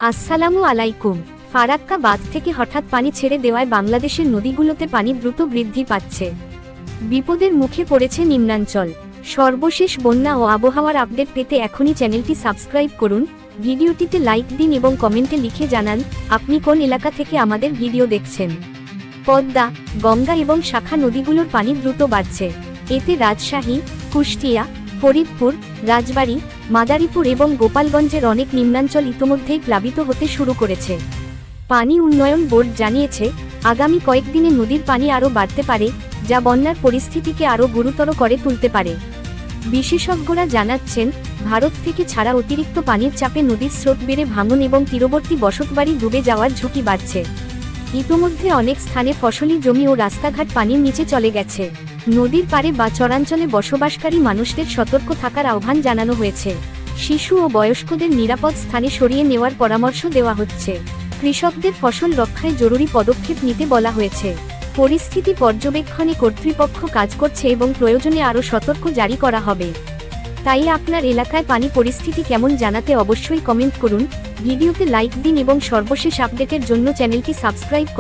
আসসালামু আলাইকুম। ফারাক্কা বাঁধ থেকে হঠাৎ পানি ছেড়ে দেওয়ায় বাংলাদেশের নদীগুলোতে পানি দ্রুত বৃদ্ধি পাচ্ছে। বিপদের মুখে পড়েছে নিম্নাঞ্চল। সর্বশেষ বন্যা ও আবহাওয়ার আপডেট পেতে এখনই চ্যানেলটি সাবস্ক্রাইব করুন, ভিডিওটিতে লাইক দিন এবং কমেন্টে লিখে জানান আপনি কোন এলাকা থেকে আমাদের ভিডিও দেখছেন। পদ্মা, গঙ্গা এবং শাখা নদীগুলোর পানি দ্রুত বাড়ছে। এতে রাজশাহী, কুষ্টিয়া, ফরিদপুর, রাজবাড়ী, মাদারীপুর এবং গোপালগঞ্জের অনেক নিম্নাঞ্চল ইতোমধ্যেই প্লাবিত হতে শুরু করেছে। পানি উন্নয়ন বোর্ড জানিয়েছে, আগামী কয়েকদিনে নদীর পানি আরও বাড়তে পারে, যা বন্যার পরিস্থিতিকে আরও গুরুতর করে তুলতে পারে। বিশেষজ্ঞরা জানাচ্ছেন, ভারত থেকে ছাড়া অতিরিক্ত পানির চাপে নদীর স্রোত বেড়ে ভাঙন এবং তীরবর্তী বসতবাড়ি ডুবে যাওয়ার ঝুঁকি বাড়ছে। ইতোমধ্যে অনেক স্থানে ফসলি জমি ও রাস্তাঘাট পানির নিচে চলে গেছে। নদীর পাড়ে বা চরাঞ্চলে বসবাসকারী মানুষদের সতর্ক থাকার আহ্বান জানানো হয়েছে। শিশু ও বয়স্কদের নিরাপদ স্থানে সরিয়ে নেওয়ার পরামর্শ দেওয়া হচ্ছে। কৃষকদের ফসল রক্ষায় জরুরি পদক্ষেপ নিতে বলা হয়েছে। পরিস্থিতি পর্যবেক্ষণে কর্তৃপক্ষ কাজ করছে এবং প্রয়োজনে আরও সতর্ক জারি করা হবে। তাই আপনার এলাকায় পানি পরিস্থিতি কেমন জানাতে অবশ্যই কমেন্ট করুন, ভিডিওতে লাইক দিন এবং সর্বশেষ আপডেটের জন্য চ্যানেলটি সাবস্ক্রাইব